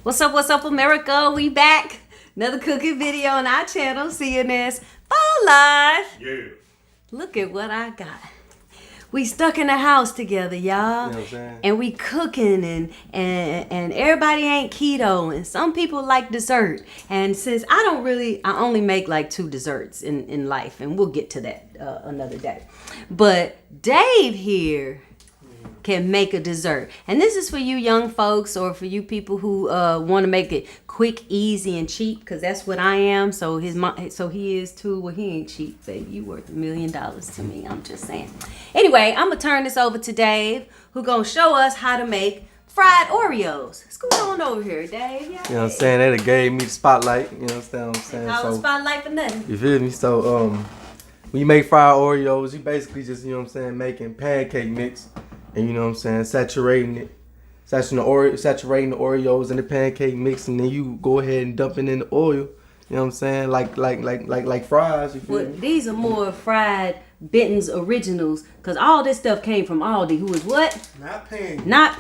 What's up, America? We back. Another cooking video on our channel, CNS Fall Life. Yeah. Look at what I got. We stuck in the house together, y'all. You know what I'm saying? And we cooking and everybody ain't keto and some people like dessert. And since I only make like 2 desserts in life, and we'll get to that another day. But Dave here can make a dessert. And this is for you young folks or for you people who want to make it quick, easy, and cheap, because that's what I am. So he is too. Well, he ain't cheap, baby. You worth $1 million to me. I'm just saying. Anyway, I'm going to turn this over to Dave, who going to show us how to make fried Oreos. Scoot on over here, Dave. You know what I'm saying? They done gave me the spotlight. You know what I'm saying? How the spotlight for nothing. You feel me? So, when you make fried Oreos, you basically just, you know what I'm saying, making pancake mix. And you know what I'm saying, saturating the Oreos in the pancake mix, and then you go ahead and dump it in the oil. You know what I'm saying, like fries. You feel me? These are more fried Benton's originals, cause all this stuff came from Aldi, who is what? Not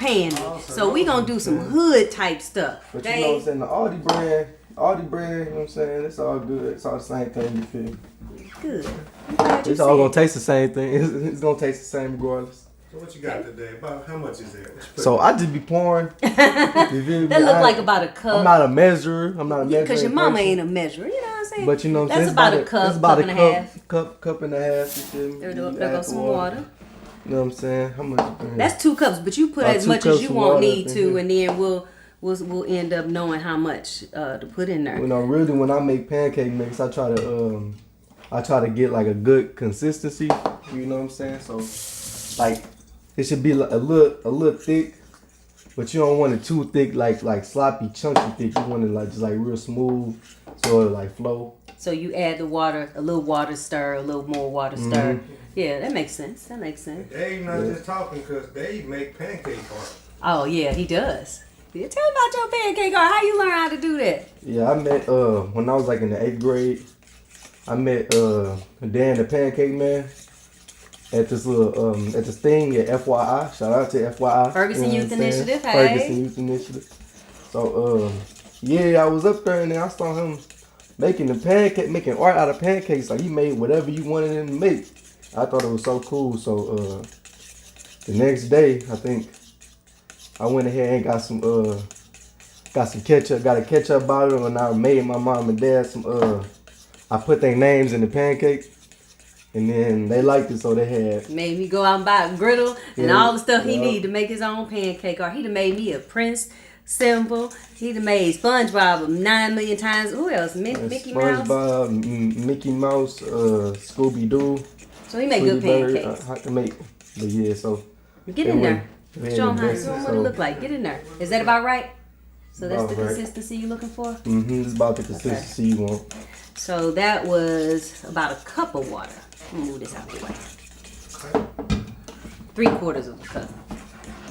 paying me. So we gonna do some hood type stuff. But you know what I'm saying, the Aldi brand, you know what I'm saying, it's all good. It's all the same thing. You feel me? Good. It's all gonna taste the same thing. It's gonna taste the same regardless. So what you got today? About how much is that? So I just be pouring. That look like about a cup. I'm not a measurer. Because your mama ain't a measurer. You know what I'm saying? But you know what I'm saying? That's about a cup, it's about cup and a half. Cup and a half. You feel me? There goes some water. You know what I'm saying? How much? That's 2 cups, but you put About as 2 much as cups you of won't water need in to, here. and then we'll end up knowing how much to put in there. You know, really, when I make pancake mix, I try to get like a good consistency. You know what I'm saying? So, like, it should be a little thick, but you don't want it too thick, like sloppy, chunky thick. You want it like just like real smooth, so it like flow. So you add the water, a little water stir, a little more water stir. Yeah, that makes sense. Dave not just talking because Dave make pancake art. Oh yeah, he does. Yeah, tell me about your pancake art. How you learn how to do that? Yeah, I met when I was like in the 8th grade. I met Dan the Pancake Man at this little at this thing at FYI. Shout out to FYI. Ferguson you know Youth what I'm saying? Initiative. Hey. Ferguson Youth Initiative. So yeah, I was up there and then I saw him making art out of pancakes. Like he made whatever you wanted him to make. I thought it was so cool. So the next day, I think I went ahead and got some ketchup. Got a ketchup bottle, and I made my mom and dad some. I put their names in the pancake, and then they liked it, so they had made me go out and buy a griddle and all the stuff he need to make his own pancake art. He done made me a Prince symbol. He done made SpongeBob 9 million times. Who else? Mickey Mouse. SpongeBob, Mickey Mouse, Scooby Doo. So he make good pancakes. Hard to make, but yeah. So get in there. Show him what it look like. Get in there. Is that about right? So that's the consistency you're looking for? It's about the consistency you want. So that was about a cup of water. Let me move this out of the way. 3/4 of a cup.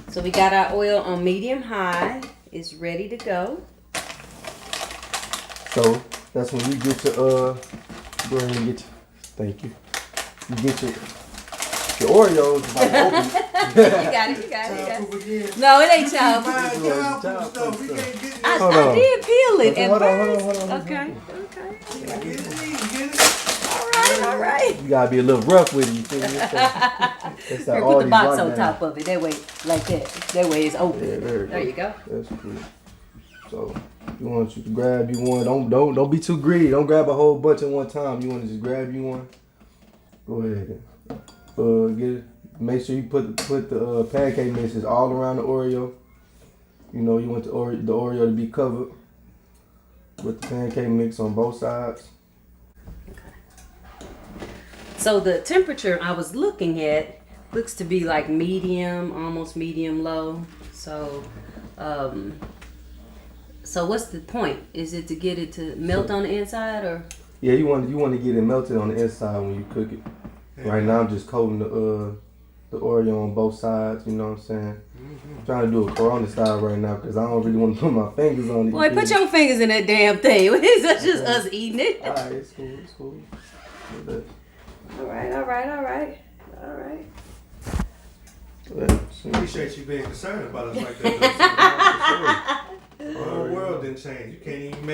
So we got our oil on medium high. It's ready to go. So that's when you get your go ahead and get your, thank you. You get your Oreos like open. You got it. No, it ain't child food. I did peel it at first. Hold on. Okay. All right. You gotta be a little rough with it. You feel me? It's Here, put the box on top of it. That way, like that. That way it's open. Yeah, there you go. That's cool. So you want you to grab you one. Don't be too greedy. Don't grab a whole bunch at one time. You want to just grab you one. Go ahead. Get it. Make sure you put the pancake mixes all around the Oreo. You know you want the Oreo to be covered with the pancake mix on both sides. So the temperature I was looking at looks to be like medium, almost medium low. So, so what's the point? Is it to get it to melt on the inside, or? Yeah, you want to get it melted on the inside when you cook it. Right now I'm just coating the Oreo on both sides. You know what I'm saying? I'm trying to do a Corona style right now because I don't really want to put my fingers on it. Boy, put your fingers in that damn thing. It's just us eating it. All right, it's cool. All right. Appreciate you being concerned about us like that. The whole world didn't change. You can't even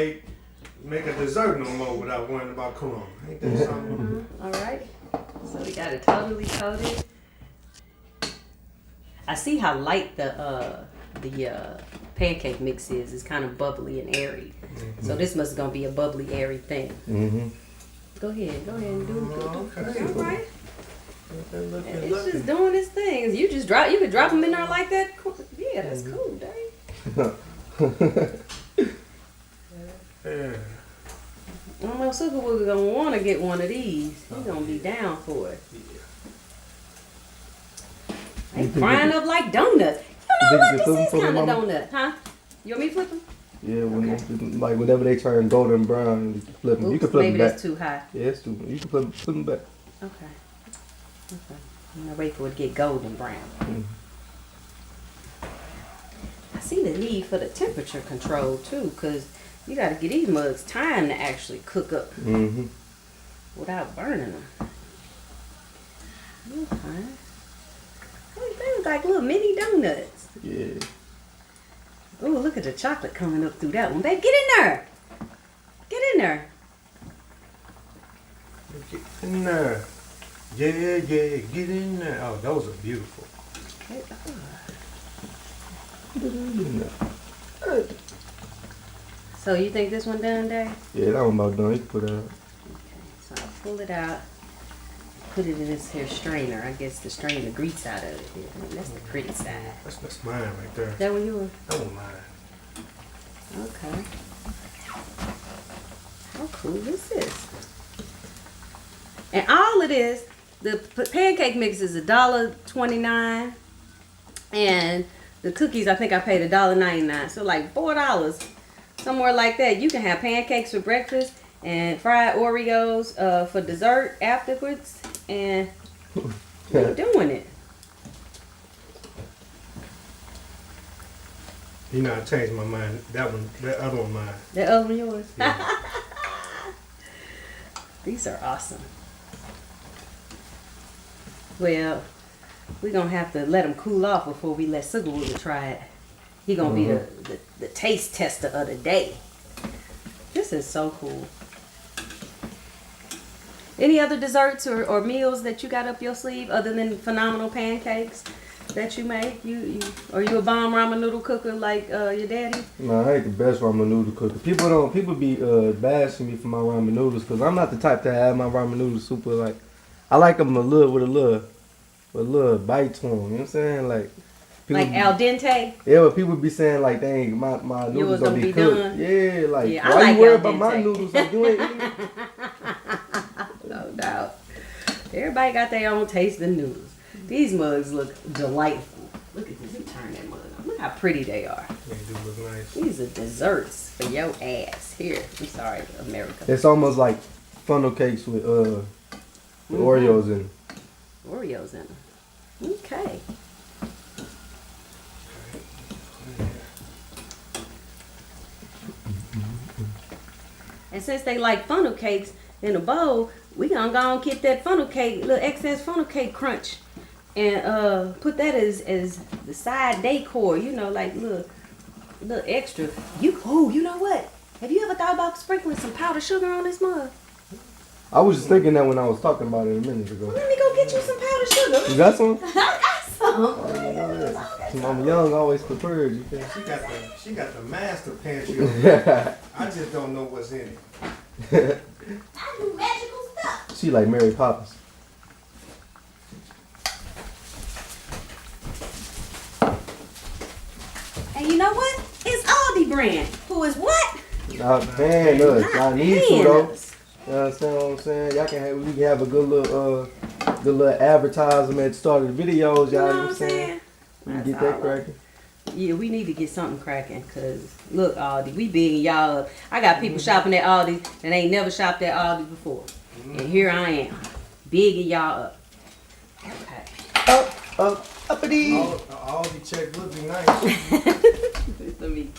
make a dessert no more without worrying about corona. Ain't that something? All right. So we got it totally coated. I see how light the pancake mix is. It's kind of bubbly and airy. Mm-hmm. So this must gonna be a bubbly, airy thing. Mm-hmm. Go ahead and do it. Okay. All right. It's just doing its thing. You could drop them in there like that. Yeah, that's cool, Dave. Yeah. I don't know, Super Wiggle gonna want to get one of these. He's gonna be down for it. They frying up like donuts. You know what? This is kind of donut, huh? You want me to flip them? Yeah, like whenever they turn golden brown, you can flip them. Oops, you can flip maybe them back. that's too high. Yeah, it's too. You can flip them back. Okay. I'm gonna wait for it to get golden brown. Mm-hmm. I see the need for the temperature control too, because you got to get these mugs time to actually cook up without burning them. Okay. They look like little mini donuts. Yeah. Oh, look at the chocolate coming up through that one. Babe, get in there. Get in there. Get in there. Yeah, get in there. Oh, those are beautiful. So you think this one done, Dave? Yeah, that one about done. You can put it out. Okay, so I'll pull it out. Put it in this here strainer. I guess to strain the grease out of it. Yeah, that's the pretty side. That's mine right there. That one yours? That one mine. Okay. How cool is this? And all it is, the pancake mix is $1.29, and the cookies I think I paid $1.99. So like $4, somewhere like that. You can have pancakes for breakfast and fried Oreos for dessert afterwards, and you're doing it. You know, I changed my mind. That other one mine. That other one yours? Yeah. These are awesome. Well, we're going to have to let them cool off before we let Sugar Wiggle try it. He's going to be the taste tester of the day. This is so cool. Any other desserts or meals that you got up your sleeve other than phenomenal pancakes that you make? Are you a bomb ramen noodle cooker like your daddy? No, I ain't the best ramen noodle cooker. People be bashing me for my ramen noodles because I'm not the type to have my ramen noodles super like. I like them with a little bite to them. You know what I'm saying? Like al dente. Yeah, but people be saying like, dang, my noodles gonna be cooked. Done. Yeah, like yeah, why like you worried about my noodles? Like you ain't eating. No doubt. Everybody got their own taste in noodles. These mugs look delightful. Look at this. Let me turn that mug on. Look how pretty they are. They do look nice. These are desserts for your ass. Here. I'm sorry, America. It's almost like funnel cakes with Oreos in. Oreos in them. Okay. And since they like funnel cakes in a bowl, we gonna go and get that funnel cake, little excess funnel cake crunch, and put that as the side decor. You know, like little extra. You know what? Have you ever thought about sprinkling some powdered sugar on this mug? I was just thinking that when I was talking about it a minute ago. Well, let me go get you some powdered sugar. You got some? I got some. Mama Young always prepared. You think? She got the master pantry over there. I just don't know what's in it. I do magical stuff. She like Mary Poppins. And you know what? It's Aldi brand. Who is what? Not paying us. I need to paying though. us. You understand what I'm saying? We can have a good little advertisement at the start of the videos. Y'all You know know what I'm saying? We can get that cracking. Yeah, we need to get something cracking, because look, Aldi, we bigging y'all up. I got people shopping at Aldi that ain't never shopped at Aldi before. And here I am, bigging y'all up. Okay. Uppity. All the check would be nice. Let me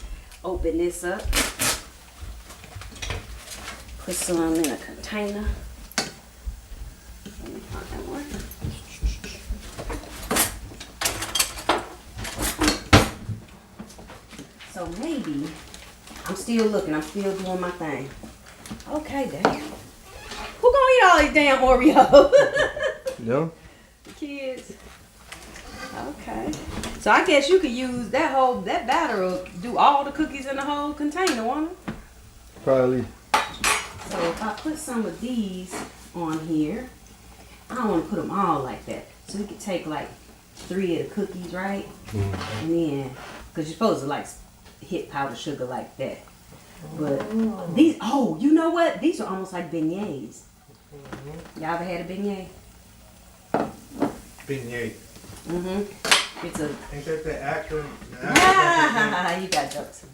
open this up. Put some in a container. Let me find that one. So maybe, I'm still looking, I'm still doing my thing. Okay, damn. Who gonna eat all these damn Oreos? Yeah. The kids. Okay. So I guess you could use that batter will do all the cookies in the whole container, won't it? Probably. So if I put some of these on here, I don't want to put them all like that. So we could take like 3 of the cookies, right? And then, because you're supposed to like hit powdered sugar like that. But these, oh, you know what? These are almost like beignets. Y'all ever had a beignet? Beignet. It's a. Ain't that the actor? You got jokes.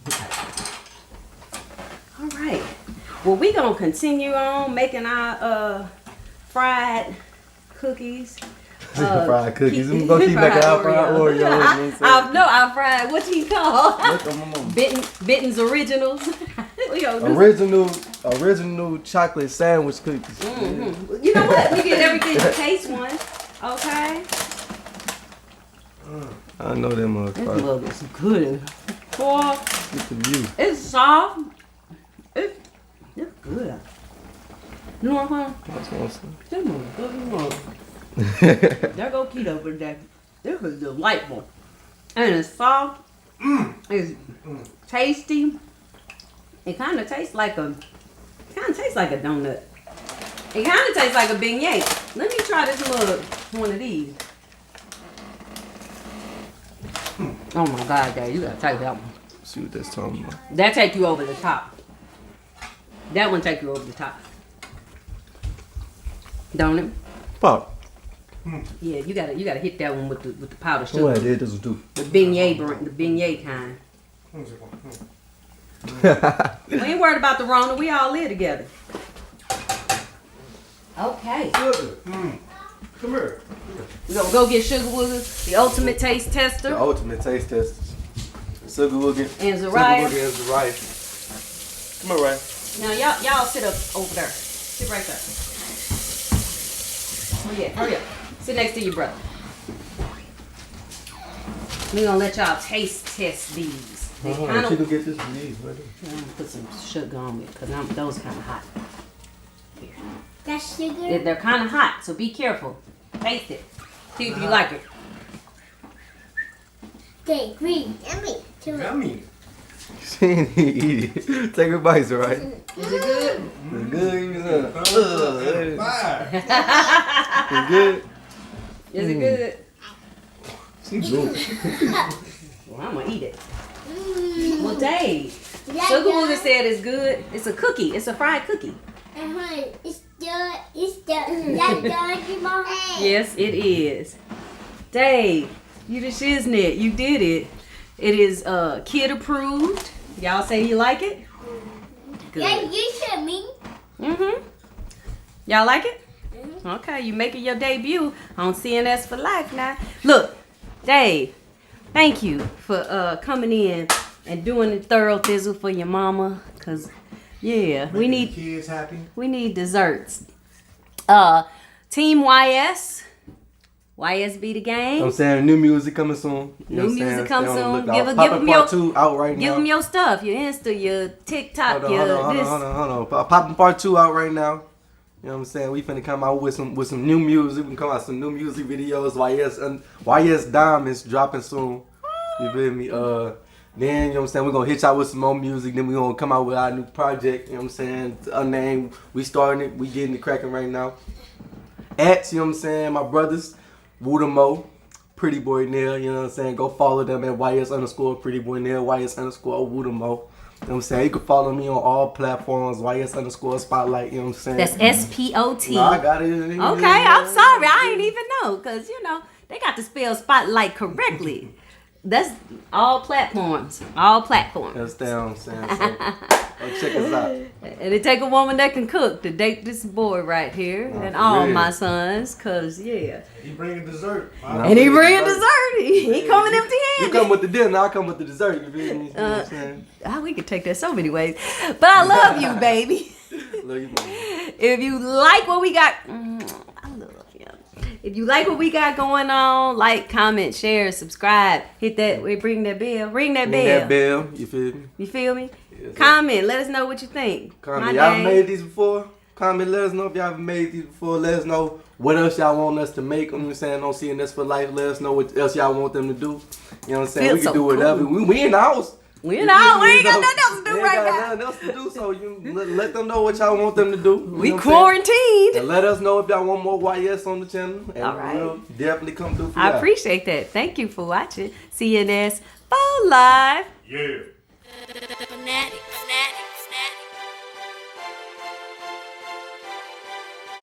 All right. Well, we gonna continue on making our fried cookies. Fried cookies. I'm gonna keep making our fried Oreos. Our fried. What you call? Look at my mama. Benton's Originals. We gonna do Original chocolate sandwich cookies. You know what? We get everything to taste one. Okay. I know them This motherfuckers. mug is good. Boy, Look at you. it's soft. It's good. You know what? That's what I'm saying. That mug is good. There go keto for that. This is delightful. And it's soft. It's tasty. It kind of tastes like a donut. It kind of tastes like a beignet. Let me try this mug, one of these. Oh my God, Dad, you gotta take that one. See what that's talking about. That take you over the top. That one take you over the top. Don't it? Pop. Yeah, you gotta hit that one with the powdered sugar. What I did this will do. The beignet kind. We ain't worried about the Rona. We all live together. Okay. Sugar. Come here. We gonna go get Sugar Wooger, the ultimate taste tester. The ultimate taste testers. Sugar Woogie. And Zariah. Sugar Woogie and Zariah. Come on, Ryan. Now y'all sit up over there. Sit right there. Oh yeah, hurry up. Sit next to your brother. We gonna let y'all taste test these. They kind She of. can get this from these right there. I'm gonna put some sugar on it because those kind of hot. Here. That's sugar. They're kind of hot, so be careful. Taste it. See if you like it. Okay, green. Yummy. Yummy. She ain't eat it. Take a bite, right? Is it good? It's good. You know. Fire. It's good. Is it good? She good. Well, I'm gonna eat it. Well, Dave, Sugar Wooger said it's good. It's a cookie. It's a fried cookie. It's the Mom. Yes, it is. Dave, you the shiznit. You did it. It is kid approved. Y'all say you like it? Good. Yeah, you should me. Y'all like it? Okay, you making your debut on CNS for Life now. Look, Dave, thank you for coming in and doing the thorough thizzle for your mama. Cause yeah, we Making need the kids happy. desserts. Team YSB the game. I'm saying new music coming soon. You know New what I'm music saying? comes Stay on the soon. lookout. Give Poppin' them Part your 2 out right Give now. them your stuff, your Insta, your TikTok, Hold your on, this. hold on. Poppin' Part 2 out right now. You know what I'm saying? We finna come out with some new music. We can come out with some new music videos. YS Diamonds dropping soon. You feel me? Then, you know what I'm saying, we're gonna hit y'all with some more music. Then we're gonna come out with our new project, you know what I'm saying? Unnamed. We starting it, we getting it cracking right now. You know what I'm saying, my brothers, Woodamo, Pretty Boy Neil, you know what I'm saying? Go follow them at YS_ Pretty Boy Neil, YS_ Woodamo. You know what I'm saying? You can follow me on all platforms, YS_ Spotlight, you know what I'm saying? That's SPOT. No, I got it. Okay, I'm sorry. I ain't even know because, they got to spell Spotlight correctly. That's all platforms. All platforms. That's what I'm saying. So, check us out. And it take a woman that can cook to date this boy right here and for all real. my sons, cause yeah. He bringing dessert. And he bringing dessert. He coming empty You handed. come with the dinner, I come with the dessert. You feel me? You know what I'm saying? We could take that so many ways, but I love you, baby. Love you, man. If you like what we got, I love you. If you like what we got going on, like, comment, share, subscribe. Hit that. Ring that bell. Ring that bell. Ring that bell. You feel me? You feel me? Yes, sir. Comment. Let us know what you think. Comment. Y'all ever made these before? Comment. Let us know if y'all ever made these before. Let us know what else y'all want us to make. You know what I'm saying? On Seeing This for Life. Let us know what else y'all want them to do. You know what I'm saying? Feels We can so do whatever. cool. We in the house. We in the house. We ain't got nothing else to do We ain't right got now. nothing else to do. So you let them know what y'all want them to do. You We know what I'm saying? quarantined. And let us know if y'all want more YS on the channel. And All right. we'll definitely come through for I y'all. appreciate that. Thank you for watching CNS for Life. Yeah. Fanatic.